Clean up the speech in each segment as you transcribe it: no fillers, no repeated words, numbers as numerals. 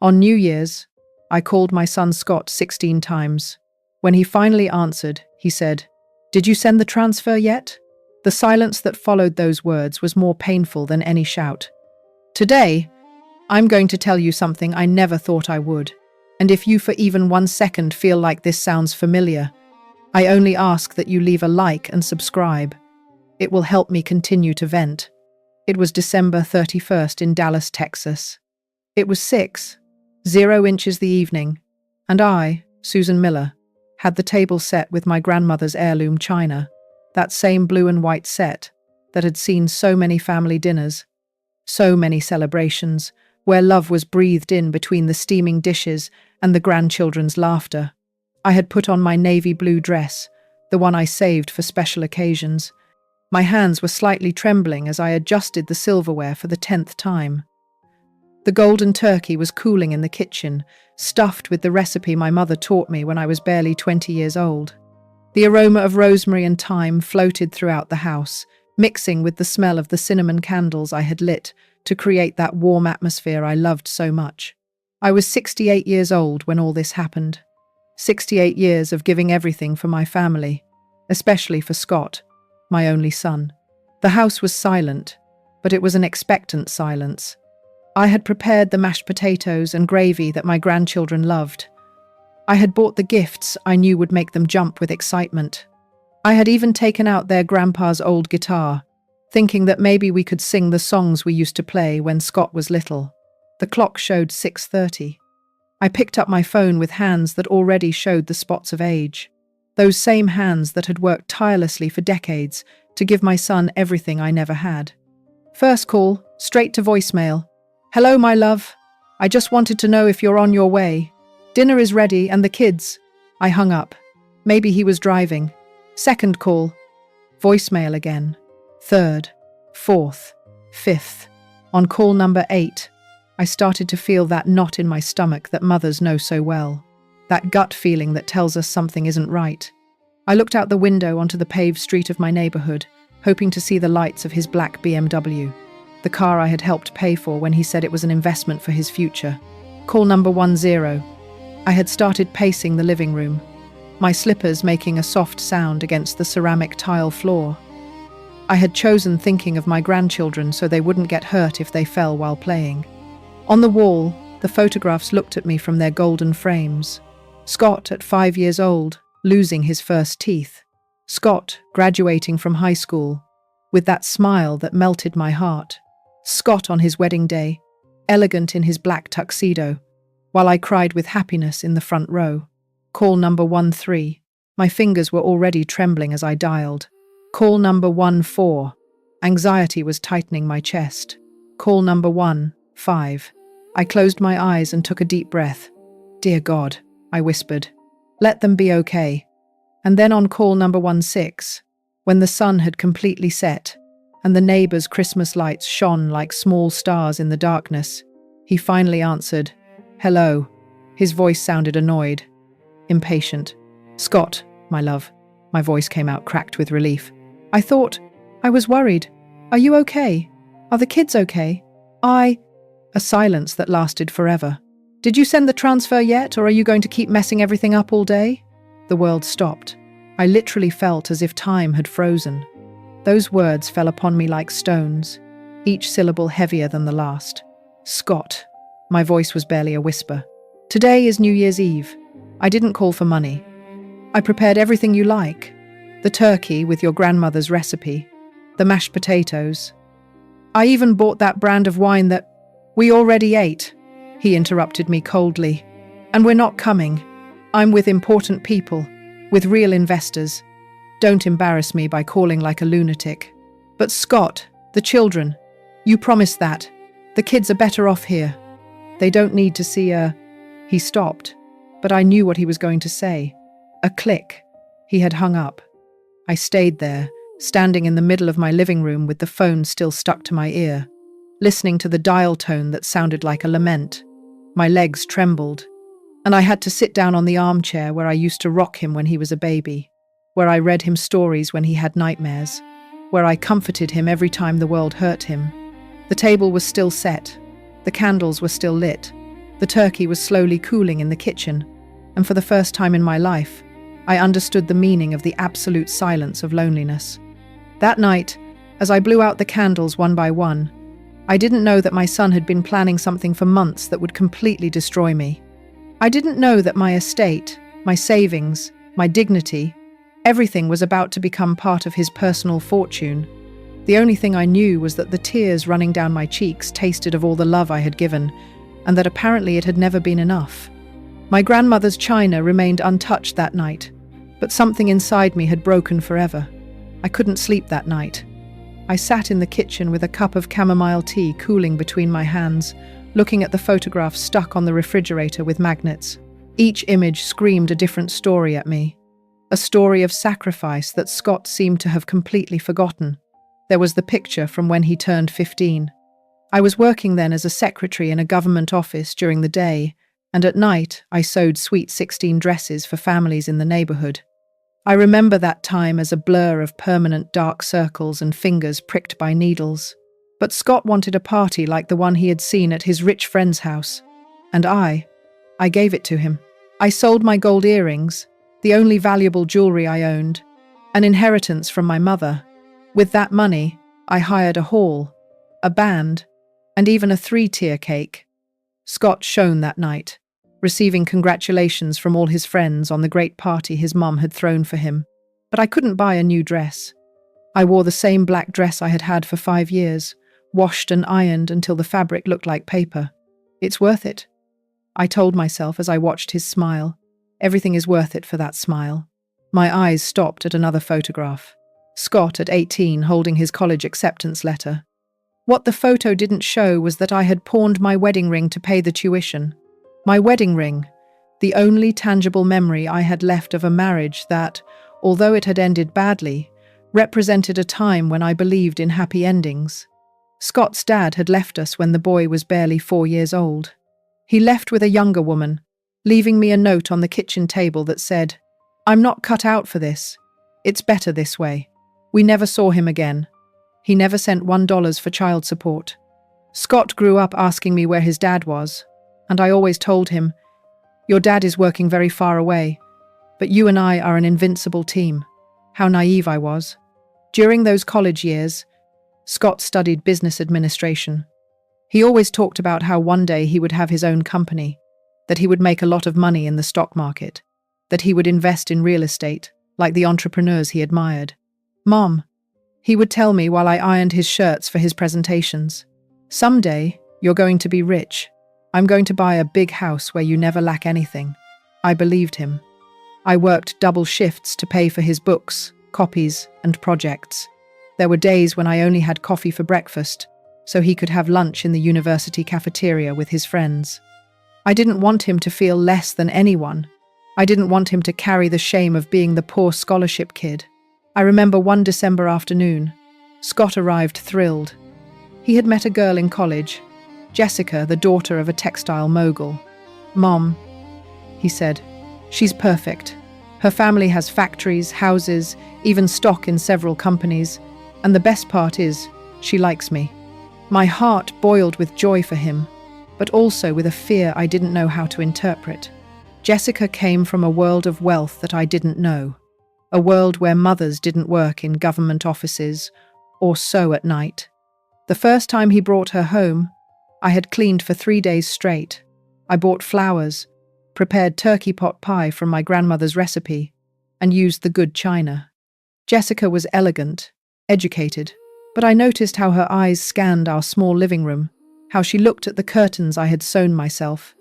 On New Year's, I called my son Scott 16 times. When he finally answered, he said, "Did you send the transfer yet?" The silence that followed those words was more painful than any shout. Today, I'm going to tell you something I never thought I would. And if you for even 1 second feel like this sounds familiar, I only ask that you leave a like and subscribe. It will help me continue to vent. It was December 31st in Dallas, Texas. It was 6:00 the evening, and I, Susan Miller, had the table set with my grandmother's heirloom china, that same blue and white set that had seen so many family dinners, so many celebrations, where love was breathed in between the steaming dishes and the grandchildren's laughter. I had put on my navy blue dress, the one I saved for special occasions. My hands were slightly trembling as I adjusted the silverware for the 10th time. The golden turkey was cooling in the kitchen, stuffed with the recipe my mother taught me when I was barely 20 years old. The aroma of rosemary and thyme floated throughout the house, mixing with the smell of the cinnamon candles I had lit to create that warm atmosphere I loved so much. I was 68 years old when all this happened. 68 years of giving everything for my family, especially for Scott, my only son. The house was silent, but it was an expectant silence. I had prepared the mashed potatoes and gravy that my grandchildren loved. I had bought the gifts I knew would make them jump with excitement. I had even taken out their grandpa's old guitar, thinking that maybe we could sing the songs we used to play when Scott was little. The clock showed 6:30. I picked up my phone with hands that already showed the spots of age. Those same hands that had worked tirelessly for decades to give my son everything I never had. First call, straight to voicemail. "Hello, my love. I just wanted to know if you're on your way. Dinner is ready and the kids." I hung up. Maybe he was driving. Second call. Voicemail again. Third, fourth, fifth. On call number 8, I started to feel that knot in my stomach that mothers know so well. That gut feeling that tells us something isn't right. I looked out the window onto the paved street of my neighborhood, hoping to see the lights of his black BMW. The car I had helped pay for when he said it was an investment for his future. Call number 10. I had started pacing the living room, my slippers making a soft sound against the ceramic tile floor. I had chosen thinking of my grandchildren so they wouldn't get hurt if they fell while playing. On the wall, the photographs looked at me from their golden frames. Scott at 5 years old, losing his first teeth. Scott graduating from high school, with that smile that melted my heart. Scott on his wedding day, elegant in his black tuxedo, while I cried with happiness in the front row. Call number 13. My fingers were already trembling as I dialed. Call number 14. Anxiety was tightening my chest. Call number 15. I closed my eyes and took a deep breath. "Dear God," I whispered, "let them be okay." And then on call number 16, when the sun had completely set and the neighbor's Christmas lights shone like small stars in the darkness, he finally answered, "Hello." His voice sounded annoyed, impatient. "Scott, my love." My voice came out cracked with relief. I was worried. "Are you okay? Are the kids okay?" A silence that lasted forever. "Did you send the transfer yet, or are you going to keep messing everything up all day?" The world stopped. I literally felt as if time had frozen. Those words fell upon me like stones, each syllable heavier than the last. "Scott." My voice was barely a whisper. "Today is New Year's Eve. I didn't call for money. I prepared everything you like. The turkey with your grandmother's recipe, the mashed potatoes. I even bought that brand of wine that we already ate." He interrupted me coldly. "And we're not coming. I'm with important people, with real investors. Don't embarrass me by calling like a lunatic." "But Scott, the children, you promised that. The kids are better off here. They don't need to see a..." He stopped, but I knew what he was going to say. A click. He had hung up. I stayed there, standing in the middle of my living room with the phone still stuck to my ear, listening to the dial tone that sounded like a lament. My legs trembled, and I had to sit down on the armchair where I used to rock him when he was a baby, where I read him stories when he had nightmares, where I comforted him every time the world hurt him. The table was still set. The candles were still lit. The turkey was slowly cooling in the kitchen, and for the first time in my life, I understood the meaning of the absolute silence of loneliness. That night, as I blew out the candles one by one, I didn't know that my son had been planning something for months that would completely destroy me. I didn't know that my estate, my savings, my dignity, everything was about to become part of his personal fortune. The only thing I knew was that the tears running down my cheeks tasted of all the love I had given, and that apparently it had never been enough. My grandmother's china remained untouched that night, but something inside me had broken forever. I couldn't sleep that night. I sat in the kitchen with a cup of chamomile tea cooling between my hands, looking at the photographs stuck on the refrigerator with magnets. Each image screamed a different story at me. A story of sacrifice that Scott seemed to have completely forgotten. There was the picture from when he turned 15. I was working then as a secretary in a government office during the day, and at night I sewed sweet 16 dresses for families in the neighborhood. I remember that time as a blur of permanent dark circles and fingers pricked by needles. But Scott wanted a party like the one he had seen at his rich friend's house. And I gave it to him. I sold my gold earrings, the only valuable jewelry I owned, an inheritance from my mother. With that money, I hired a hall, a band, and even a 3-tier cake. Scott shone that night, receiving congratulations from all his friends on the great party his mum had thrown for him. But I couldn't buy a new dress. I wore the same black dress I had had for 5 years, washed and ironed until the fabric looked like paper. It's worth it, I told myself as I watched his smile. Everything is worth it for that smile. My eyes stopped at another photograph. Scott at 18 holding his college acceptance letter. What the photo didn't show was that I had pawned my wedding ring to pay the tuition. My wedding ring, the only tangible memory I had left of a marriage that, although it had ended badly, represented a time when I believed in happy endings. Scott's dad had left us when the boy was barely 4 years old. He left with a younger woman, leaving me a note on the kitchen table that said, "I'm not cut out for this. It's better this way." We never saw him again. He never sent $1 for child support. Scott grew up asking me where his dad was, and I always told him, "Your dad is working very far away, but you and I are an invincible team." How naive I was. During those college years, Scott studied business administration. He always talked about how one day he would have his own company, that he would make a lot of money in the stock market, that he would invest in real estate, like the entrepreneurs he admired. "Mom," he would tell me while I ironed his shirts for his presentations, "someday you're going to be rich. I'm going to buy a big house where you never lack anything." I believed him. I worked double shifts to pay for his books, copies, and projects. There were days when I only had coffee for breakfast, so he could have lunch in the university cafeteria with his friends. I didn't want him to feel less than anyone. I didn't want him to carry the shame of being the poor scholarship kid. I remember one December afternoon, Scott arrived thrilled. He had met a girl in college, Jessica, the daughter of a textile mogul. "Mom," he said, "she's perfect. Her family has factories, houses, even stock in several companies, and the best part is, she likes me." My heart boiled with joy for him, but also with a fear I didn't know how to interpret. Jessica came from a world of wealth that I didn't know, a world where mothers didn't work in government offices or sew at night. The first time he brought her home, I had cleaned for 3 days straight. I bought flowers, prepared turkey pot pie from my grandmother's recipe, and used the good china. Jessica was elegant, educated, but I noticed how her eyes scanned our small living room, how she looked at the curtains I had sewn myself,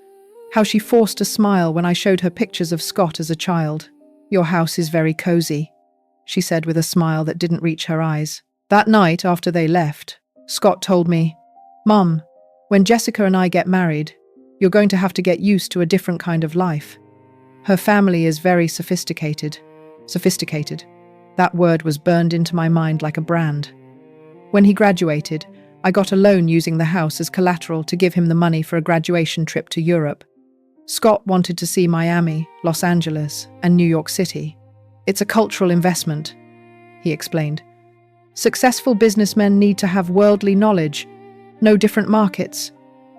how she forced a smile when I showed her pictures of Scott as a child. "Your house is very cozy," she said with a smile that didn't reach her eyes. That night, after they left, Scott told me, "Mom, when Jessica and I get married, you're going to have to get used to a different kind of life. Her family is very sophisticated." Sophisticated. That word was burned into my mind like a brand. When he graduated, I got a loan using the house as collateral to give him the money for a graduation trip to Europe. Scott wanted to see Miami, Los Angeles, and New York City. "It's a cultural investment," he explained. "Successful businessmen need to have worldly knowledge, know different markets.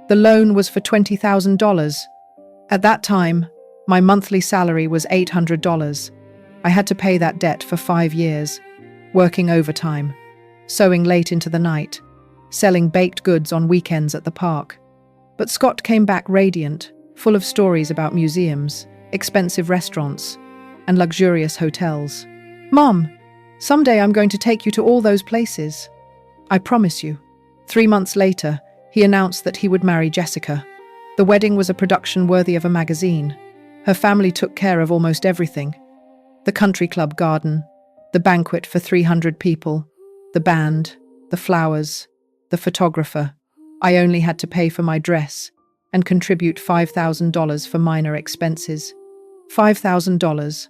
The loan was for $20,000. At that time, my monthly salary was $800. I had to pay that debt for 5 years, working overtime, sewing late into the night, selling baked goods on weekends at the park. But Scott came back radiant, full of stories about museums, expensive restaurants, and luxurious hotels. "Mom, someday I'm going to take you to all those places. I promise you." 3 months later, he announced that he would marry Jessica. The wedding was a production worthy of a magazine. Her family took care of almost everything. The country club garden, the banquet for 300 people, the band, the flowers, the photographer. I only had to pay for my dress and contribute $5,000 for minor expenses. $5,000.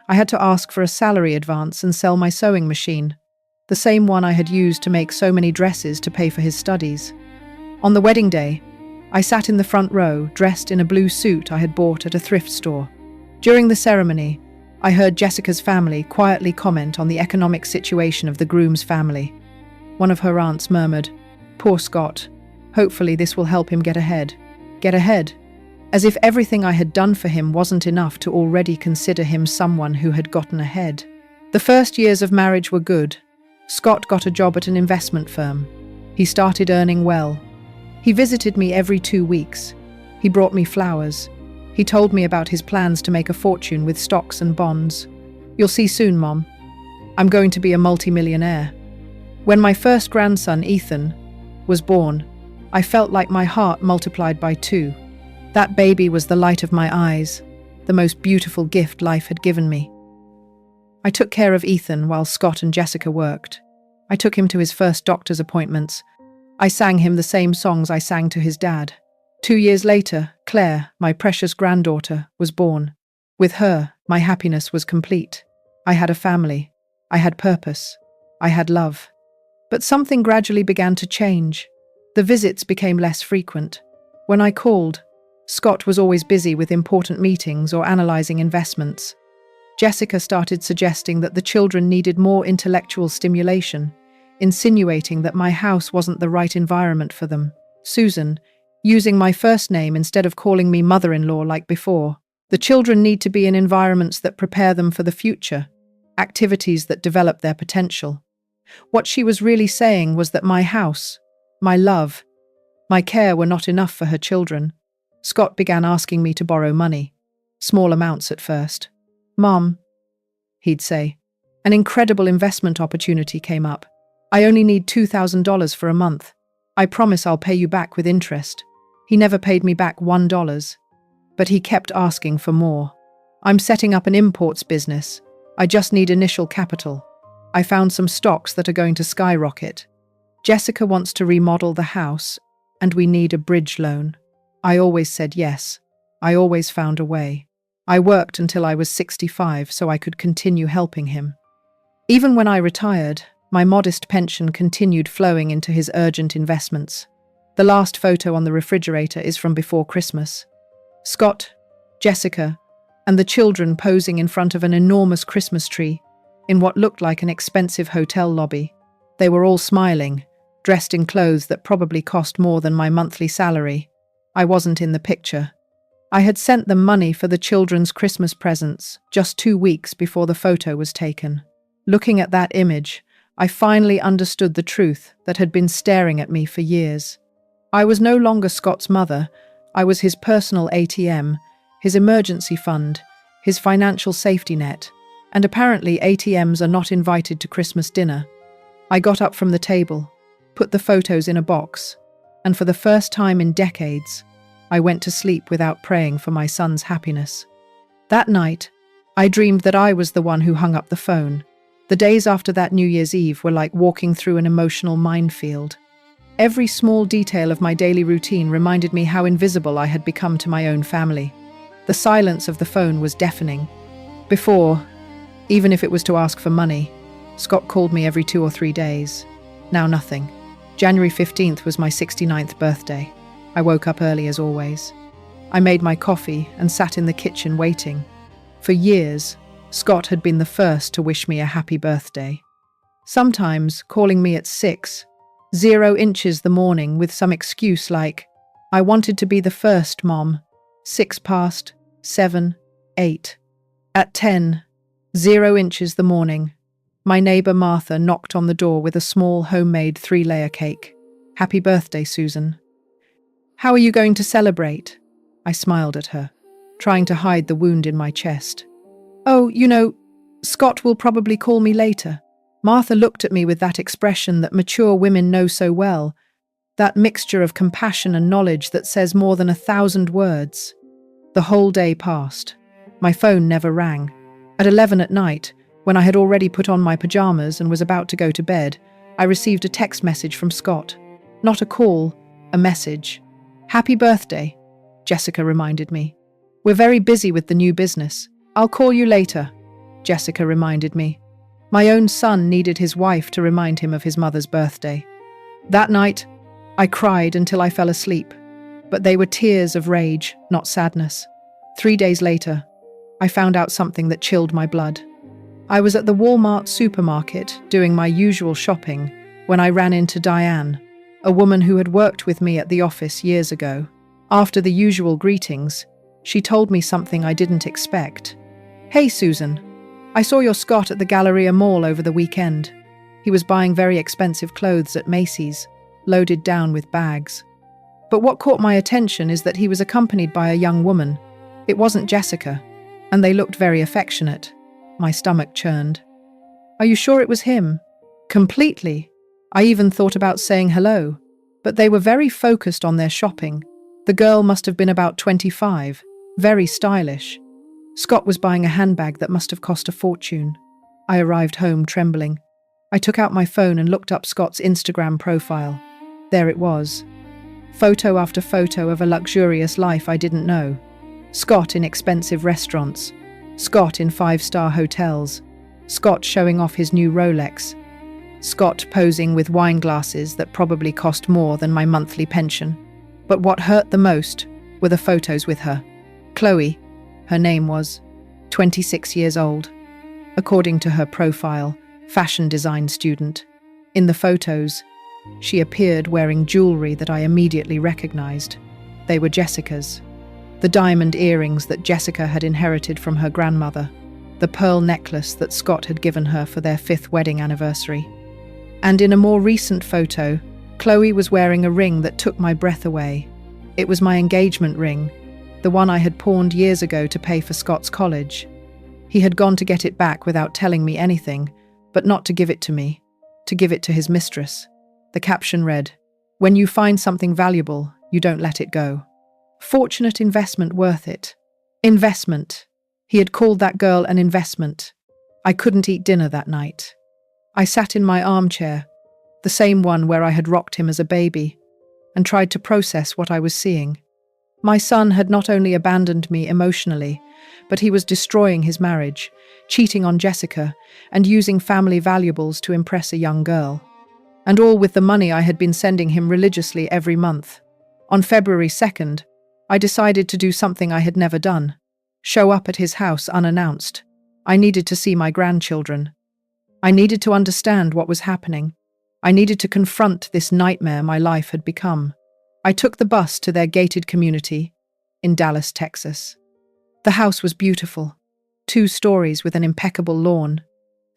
I had to ask for a salary advance and sell my sewing machine, the same one I had used to make so many dresses to pay for his studies. On the wedding day, I sat in the front row, dressed in a blue suit I had bought at a thrift store. During the ceremony, I heard Jessica's family quietly comment on the economic situation of the groom's family. One of her aunts murmured, "Poor Scott. Hopefully this will help him get ahead." Get ahead? As if everything I had done for him wasn't enough to already consider him someone who had gotten ahead. The first years of marriage were good. Scott got a job at an investment firm. He started earning well. He visited me every 2 weeks. He brought me flowers. He told me about his plans to make a fortune with stocks and bonds. "You'll see soon, Mom. I'm going to be a multimillionaire." When my first grandson, Ethan, was born, I felt like my heart multiplied by 2. That baby was the light of my eyes, the most beautiful gift life had given me. I took care of Ethan while Scott and Jessica worked. I took him to his first doctor's appointments. I sang him the same songs I sang to his dad. 2 years later, Claire, my precious granddaughter, was born. With her, my happiness was complete. I had a family. I had purpose. I had love. But something gradually began to change. The visits became less frequent. When I called, Scott was always busy with important meetings or analyzing investments. Jessica started suggesting that the children needed more intellectual stimulation, insinuating that my house wasn't the right environment for them. Susan, using my first name instead of calling me mother-in-law like before. The children need to be in environments that prepare them for the future, activities that develop their potential. What she was really saying was that my house, my love, my care were not enough for her children. Scott began asking me to borrow money, small amounts at first. "Mom," he'd say, "an incredible investment opportunity came up. I only need $2,000 for a month. I promise I'll pay you back with interest." He never paid me back $1, but he kept asking for more. "I'm setting up an imports business. I just need initial capital. I found some stocks that are going to skyrocket. Jessica wants to remodel the house, and we need a bridge loan." I always said yes. I always found a way. I worked until I was 65 so I could continue helping him. Even when I retired, my modest pension continued flowing into his urgent investments. The last photo on the refrigerator is from before Christmas. Scott, Jessica, and the children posing in front of an enormous Christmas tree in what looked like an expensive hotel lobby. They were all smiling, dressed in clothes that probably cost more than my monthly salary. I wasn't in the picture. I had sent them money for the children's Christmas presents just 2 weeks before the photo was taken. Looking at that image, I finally understood the truth that had been staring at me for years. I was no longer Scott's mother. I was his personal ATM, his emergency fund, his financial safety net. And apparently ATMs are not invited to Christmas dinner. I got up from the table, put the photos in a box, and for the first time in decades, I went to sleep without praying for my son's happiness. That night, I dreamed that I was the one who hung up the phone. The days after that New Year's Eve were like walking through an emotional minefield. Every small detail of my daily routine reminded me how invisible I had become to my own family. The silence of the phone was deafening. Before, even if it was to ask for money, Scott called me every 2 or 3 days. Now nothing. January 15th was my 69th birthday. I woke up early as always. I made my coffee and sat in the kitchen waiting. For years, Scott had been the first to wish me a happy birthday. Sometimes calling me at 6:0 the morning with some excuse like, I wanted to be the first, Mom. 6 past, 7, 8. At 10, 0 inches the morning, my neighbour Martha knocked on the door with a small homemade 3-layer cake. Happy birthday, Susan. How are you going to celebrate? I smiled at her, trying to hide the wound in my chest. Oh, Scott will probably call me later. Martha looked at me with that expression that mature women know so well, that mixture of compassion and knowledge that says more than 1,000 words. The whole day passed. My phone never rang. At 11 at night, when I had already put on my pajamas and was about to go to bed, I received a text message from Scott. Not a call, a message. Happy birthday, Jessica reminded me. We're very busy with the new business. I'll call you later, Jessica reminded me. My own son needed his wife to remind him of his mother's birthday. That night, I cried until I fell asleep, but they were tears of rage, not sadness. 3 days later, I found out something that chilled my blood. I was at the Walmart supermarket doing my usual shopping when I ran into Diane, a woman who had worked with me at the office years ago. After the usual greetings, she told me something I didn't expect. Hey, Susan. I saw your Scott at the Galleria Mall over the weekend. He was buying very expensive clothes at Macy's, loaded down with bags. But what caught my attention is that he was accompanied by a young woman. It wasn't Jessica, and they looked very affectionate. My stomach churned. Are you sure it was him? Completely. I even thought about saying hello, but they were very focused on their shopping. The girl must have been about 25, very stylish. Scott was buying a handbag that must have cost a fortune. I arrived home trembling. I took out my phone and looked up Scott's Instagram profile. There it was. Photo after photo of a luxurious life I didn't know. Scott in expensive restaurants. Scott in 5-star hotels. Scott showing off his new Rolex. Scott posing with wine glasses that probably cost more than my monthly pension. But what hurt the most were the photos with her. Chloe, her name was, 26 years old. According to her profile, fashion design student. In the photos, she appeared wearing jewelry that I immediately recognized. They were Jessica's. The diamond earrings that Jessica had inherited from her grandmother. The pearl necklace that Scott had given her for their 5th wedding anniversary. And in a more recent photo, Chloe was wearing a ring that took my breath away. It was my engagement ring, the one I had pawned years ago to pay for Scott's college. He had gone to get it back without telling me anything, but not to give it to me, to give it to his mistress. The caption read, "When you find something valuable, you don't let it go. Fortunate investment worth it." Investment. He had called that girl an investment. I couldn't eat dinner that night. I sat in my armchair, the same one where I had rocked him as a baby, and tried to process what I was seeing. My son had not only abandoned me emotionally, but he was destroying his marriage, cheating on Jessica, and using family valuables to impress a young girl. And all with the money I had been sending him religiously every month. On February 2nd, I decided to do something I had never done. Show up at his house unannounced. I needed to see my grandchildren. I needed to understand what was happening. I needed to confront this nightmare my life had become. I took the bus to their gated community in Dallas, Texas. The house was beautiful. 2 stories with an impeccable lawn,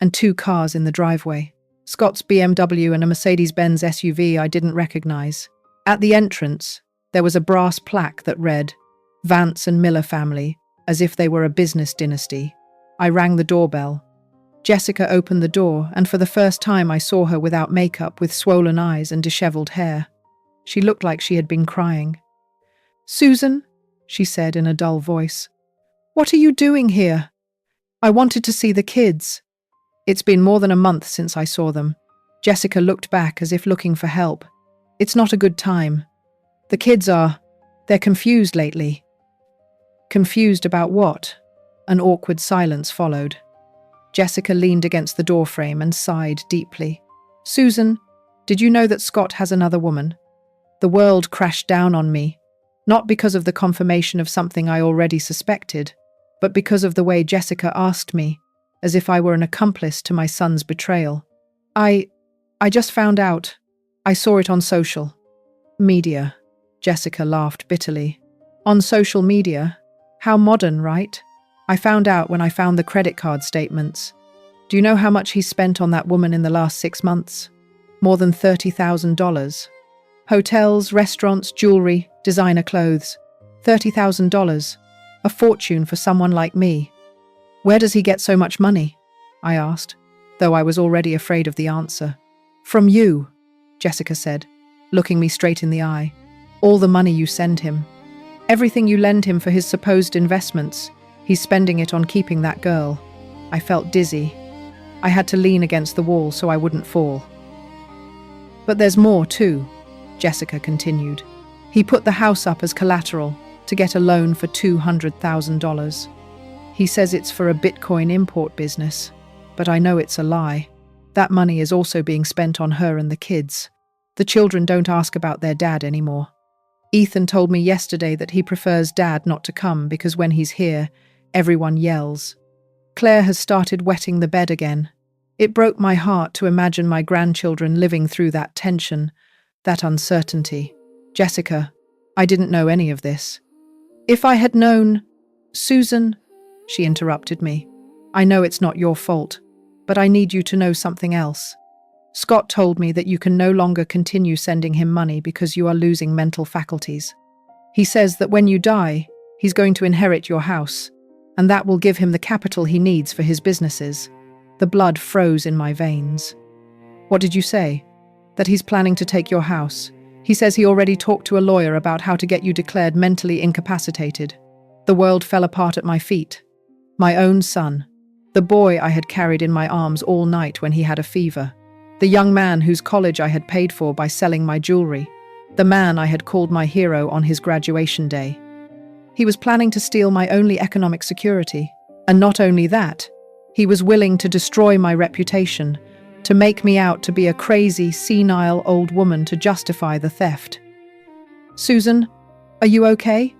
and 2 cars in the driveway. Scott's BMW and a Mercedes-Benz SUV I didn't recognize. At the entrance, there was a brass plaque that read, "Vance and Miller family," as if they were a business dynasty. I rang the doorbell. Jessica opened the door, and for the first time I saw her without makeup, with swollen eyes and disheveled hair. She looked like she had been crying. "Susan," she said in a dull voice, "what are you doing here?" "I wanted to see the kids." "It's been more than a month since I saw them." Jessica looked back as if looking for help. "It's not a good time. The kids they're confused lately." "Confused about what?" An awkward silence followed. Jessica leaned against the doorframe and sighed deeply. "Susan, did you know that Scott has another woman?" The world crashed down on me, not because of the confirmation of something I already suspected, but because of the way Jessica asked me, as if I were an accomplice to my son's betrayal. I just found out. I saw it on social media." Jessica laughed bitterly. On social media? How modern, right? I found out when I found the credit card statements. Do you know how much he spent on that woman in the last 6 months? More than $30,000. Hotels, restaurants, jewelry, designer clothes. $30,000. A fortune for someone like me. Where does he get so much money? I asked, though I was already afraid of the answer. From you, Jessica said, looking me straight in the eye. All the money you send him. Everything you lend him for his supposed investments. He's spending it on keeping that girl. I felt dizzy. I had to lean against the wall so I wouldn't fall. But there's more too, Jessica continued. He put the house up as collateral to get a loan for $200,000. He says it's for a Bitcoin import business, but I know it's a lie. That money is also being spent on her and the kids. The children don't ask about their dad anymore. Ethan told me yesterday that he prefers Dad not to come because when he's here, everyone yells. Claire has started wetting the bed again. It broke my heart to imagine my grandchildren living through that tension, that uncertainty. Jessica, I didn't know any of this. If I had known… Susan, she interrupted me. I know it's not your fault, but I need you to know something else. Scott told me that you can no longer continue sending him money because you are losing mental faculties. He says that when you die, he's going to inherit your house, and that will give him the capital he needs for his businesses. The blood froze in my veins. What did you say? That he's planning to take your house. He says he already talked to a lawyer about how to get you declared mentally incapacitated. The world fell apart at my feet. My own son, the boy I had carried in my arms all night when he had a fever. The young man whose college I had paid for by selling my jewelry. The man I had called my hero on his graduation day. He was planning to steal my only economic security. And not only that, he was willing to destroy my reputation, to make me out to be a crazy, senile old woman to justify the theft. Susan, are you okay?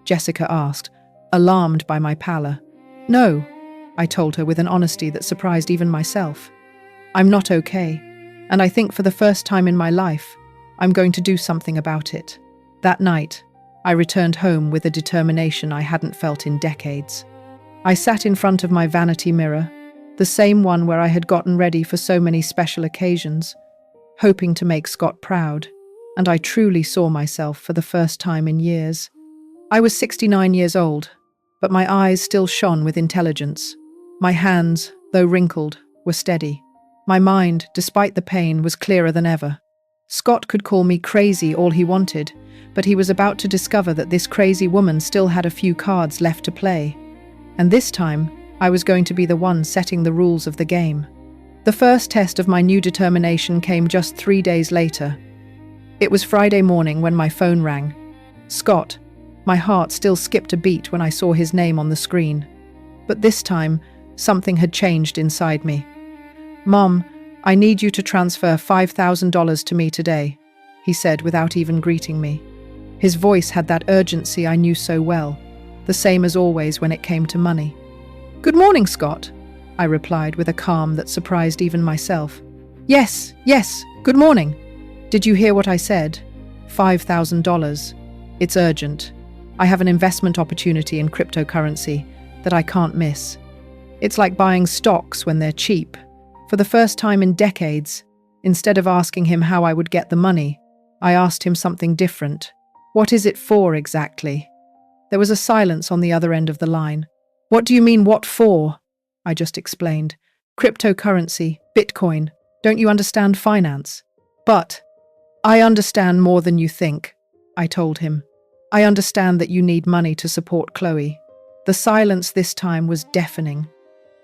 Jessica asked, alarmed by my pallor. No, I told her with an honesty that surprised even myself. I'm not okay, and I think for the first time in my life, I'm going to do something about it. That night, I returned home with a determination I hadn't felt in decades. I sat in front of my vanity mirror, the same one where I had gotten ready for so many special occasions, hoping to make Scott proud, and I truly saw myself for the first time in years. I was 69 years old, but my eyes still shone with intelligence. My hands, though wrinkled, were steady. My mind, despite the pain, was clearer than ever. Scott could call me crazy all he wanted, but he was about to discover that this crazy woman still had a few cards left to play. And this time, I was going to be the one setting the rules of the game. The first test of my new determination came just 3 days later. It was Friday morning when my phone rang. Scott. My heart still skipped a beat when I saw his name on the screen. But this time, something had changed inside me. Mom, I need you to transfer $5,000 to me today, he said without even greeting me. His voice had that urgency I knew so well, the same as always when it came to money. Good morning, Scott, I replied with a calm that surprised even myself. Yes, good morning. Did you hear what I said? $5,000. It's urgent. I have an investment opportunity in cryptocurrency that I can't miss. It's like buying stocks when they're cheap. For the first time in decades, instead of asking him how I would get the money, I asked him something different. What is it for exactly? There was a silence on the other end of the line. What do you mean, what for? I just explained. Cryptocurrency, Bitcoin. Don't you understand finance? But I understand more than you think, I told him. I understand that you need money to support Chloe. The silence this time was deafening.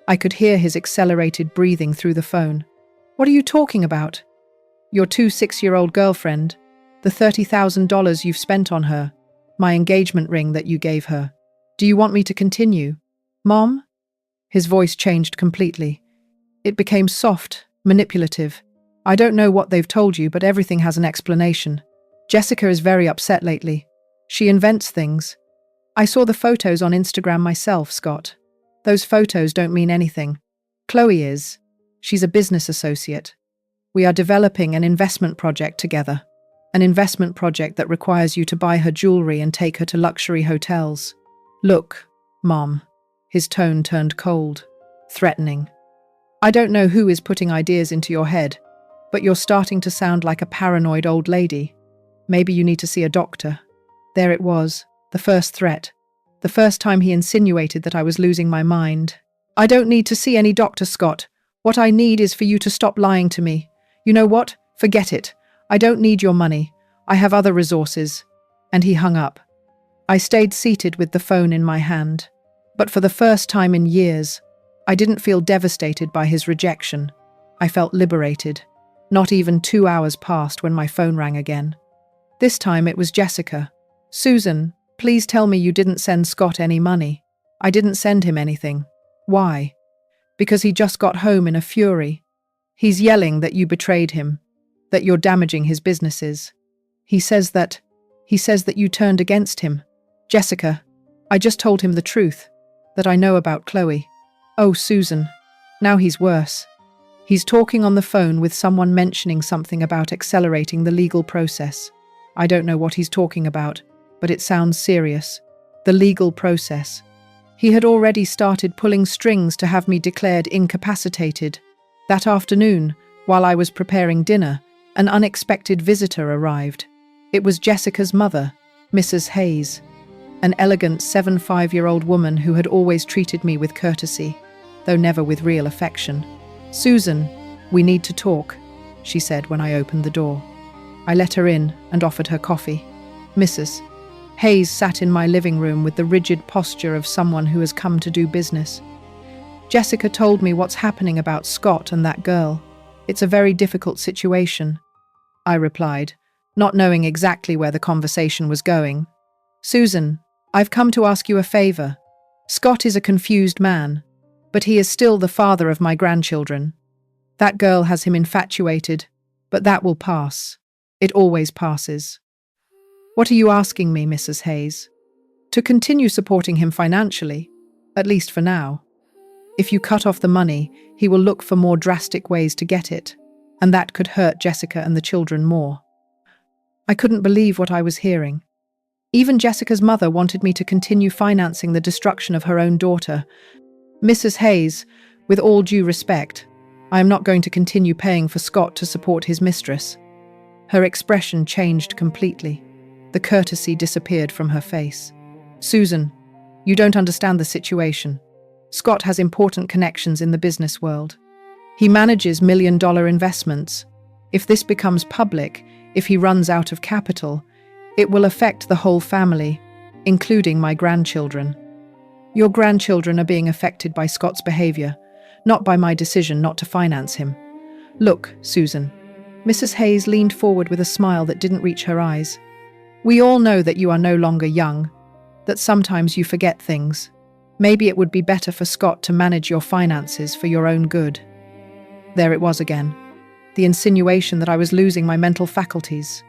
I could hear his accelerated breathing through the phone. What are you talking about? Your 6-year-old girlfriend, the $30,000 you've spent on her, my engagement ring that you gave her. Do you want me to continue? Mom? His voice changed completely. It became soft, manipulative. I don't know what they've told you, but everything has an explanation. Jessica is very upset lately. She invents things. I saw the photos on Instagram myself, Scott. Those photos don't mean anything. Chloe is. She's a business associate. We are developing an investment project together. an investment project that requires you to buy her jewelry and take her to luxury hotels. Look, Mom. His tone turned cold, threatening. I don't know who is putting ideas into your head, but you're starting to sound like a paranoid old lady. Maybe you need to see a doctor. There it was, the first threat. The first time he insinuated that I was losing my mind. I don't need to see any doctor, Scott. What I need is for you to stop lying to me. You know what? Forget it. I don't need your money. I have other resources. And he hung up. I stayed seated with the phone in my hand. But for the first time in years, I didn't feel devastated by his rejection. I felt liberated. Not even 2 hours passed when my phone rang again. This time it was Jessica. Susan, please tell me you didn't send Scott any money. I didn't send him anything. Why? Because he just got home in a fury. He's yelling that you betrayed him, that you're damaging his businesses. He says that you turned against him. Jessica, I just told him the truth, that I know about Chloe. Oh, Susan, now he's worse. He's talking on the phone with someone mentioning something about accelerating the legal process. I don't know what he's talking about, but it sounds serious. The legal process. He had already started pulling strings to have me declared incapacitated. That afternoon, while I was preparing dinner, an unexpected visitor arrived. It was Jessica's mother, Mrs. Hayes, an elegant 75-year-old woman who had always treated me with courtesy, though never with real affection. Susan, we need to talk, she said when I opened the door. I let her in and offered her coffee. Mrs. Hayes sat in my living room with the rigid posture of someone who has come to do business. Jessica told me what's happening about Scott and that girl. It's a very difficult situation, I replied, not knowing exactly where the conversation was going. Susan, I've come to ask you a favor. Scott is a confused man, but he is still the father of my grandchildren. That girl has him infatuated, but that will pass. It always passes. What are you asking me, Mrs. Hayes? To continue supporting him financially, at least for now. If you cut off the money, he will look for more drastic ways to get it, and that could hurt Jessica and the children more. I couldn't believe what I was hearing. Even Jessica's mother wanted me to continue financing the destruction of her own daughter. Mrs. Hayes, with all due respect, I am not going to continue paying for Scott to support his mistress. Her expression changed completely. The courtesy disappeared from her face. Susan, you don't understand the situation. Scott has important connections in the business world. He manages million-dollar investments. If this becomes public, if he runs out of capital, it will affect the whole family, including my grandchildren. Your grandchildren are being affected by Scott's behavior, not by my decision not to finance him. Look, Susan. Mrs. Hayes leaned forward with a smile that didn't reach her eyes. We all know that you are no longer young, that sometimes you forget things. Maybe it would be better for Scott to manage your finances for your own good. There it was again. The insinuation that I was losing my mental faculties.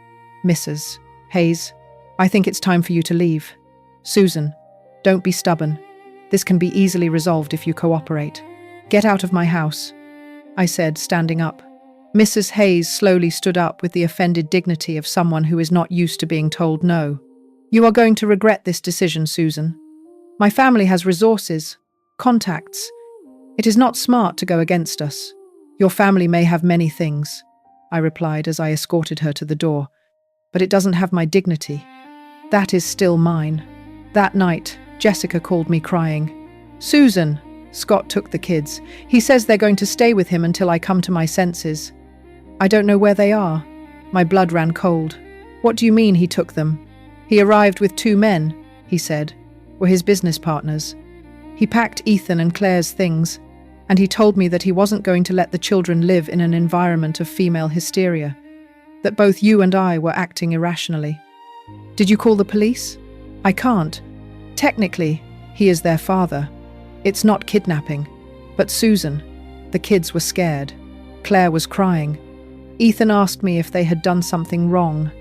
Mrs. Hayes, I think it's time for you to leave. Susan, don't be stubborn. This can be easily resolved if you cooperate. Get out of my house, I said, standing up. Mrs. Hayes slowly stood up with the offended dignity of someone who is not used to being told no. You are going to regret this decision, Susan. My family has resources, contacts. It is not smart to go against us. Your family may have many things, I replied as I escorted her to the door, but it doesn't have my dignity. That is still mine. That night, Jessica called me crying. Susan, Scott took the kids. He says they're going to stay with him until I come to my senses. I don't know where they are. My blood ran cold. What do you mean he took them? He arrived with 2 men, he said, were his business partners. He packed Ethan and Claire's things, and he told me that he wasn't going to let the children live in an environment of female hysteria, that both you and I were acting irrationally. Did you call the police? I can't. Technically, he is their father. It's not kidnapping. But Susan, the kids were scared. Claire was crying. Ethan asked me if they had done something wrong.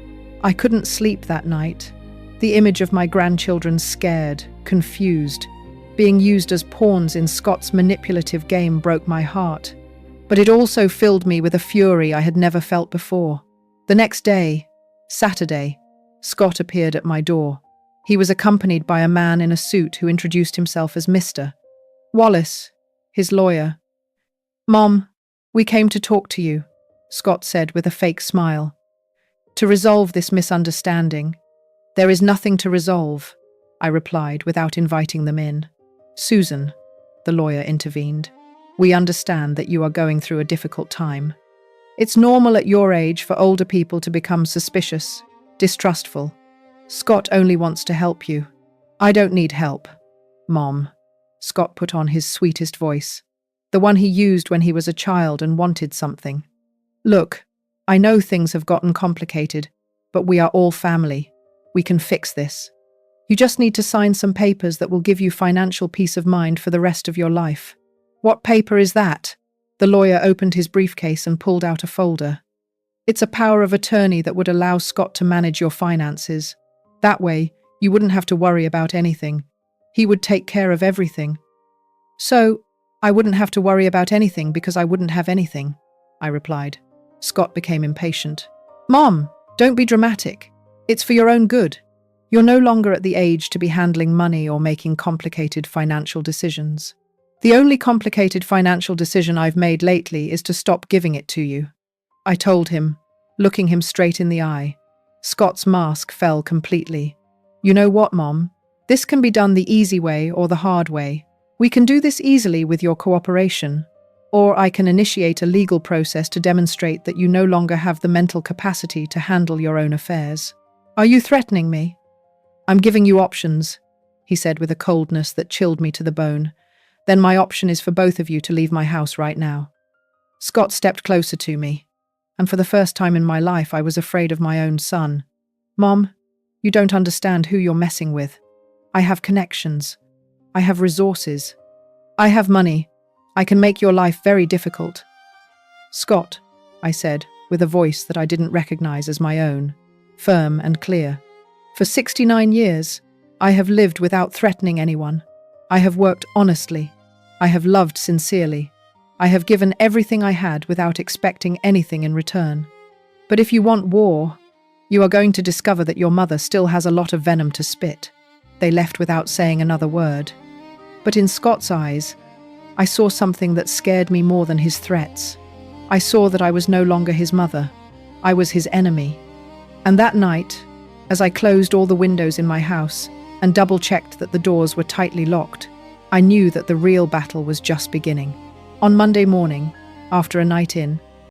I couldn't sleep that night. The image of my grandchildren scared, confused, being used as pawns in Scott's manipulative game broke my heart. But it also filled me with a fury I had never felt before. The next day, Saturday, Scott appeared at my door. He was accompanied by a man in a suit who introduced himself as Mr. Wallace, his lawyer. "Mom, we came to talk to you," Scott said with a fake smile. "To resolve this misunderstanding." "There is nothing to resolve," I replied without inviting them in. "Susan," the lawyer intervened, "we understand that you are going through a difficult time. It's normal at your age for older people to become suspicious, distrustful. Scott only wants to help you." "I don't need help, Mom," Scott put on his sweetest voice, the one he used when he was a child and wanted something. "Look, I know things have gotten complicated, but we are all family. We can fix this. You just need to sign some papers that will give you financial peace of mind for the rest of your life." "What paper is that?" The lawyer opened his briefcase and pulled out a folder. "It's a power of attorney that would allow Scott to manage your finances. That way, you wouldn't have to worry about anything. He would take care of everything." "So, I wouldn't have to worry about anything because I wouldn't have anything," I replied. Scott became impatient. "Mom, don't be dramatic. It's for your own good. You're no longer at the age to be handling money or making complicated financial decisions. The only complicated financial decision I've made lately is to stop giving it to you," I told him, looking him straight in the eye. Scott's mask fell completely. "You know what, Mom? This can be done the easy way or the hard way. We can do this easily with your cooperation, or I can initiate a legal process to demonstrate that you no longer have the mental capacity to handle your own affairs." "Are you threatening me?" "I'm giving you options," he said with a coldness that chilled me to the bone. "Then my option is for both of you to leave my house right now." Scott stepped closer to me, and for the first time in my life I was afraid of my own son. "Mom, you don't understand who you're messing with. I have connections. I have resources. I have money. I can make your life very difficult." "Scott," I said, with a voice that I didn't recognize as my own, firm and clear. "For 69 years, I have lived without threatening anyone. I have worked honestly. I have loved sincerely. I have given everything I had without expecting anything in return. But if you want war, you are going to discover that your mother still has a lot of venom to spit." They left without saying another word. But in Scott's eyes, I saw something that scared me more than his threats. I saw that I was no longer his mother. I was his enemy. And that night, as I closed all the windows in my house and double-checked that the doors were tightly locked, I knew that the real battle was just beginning. On Monday morning, after a night in,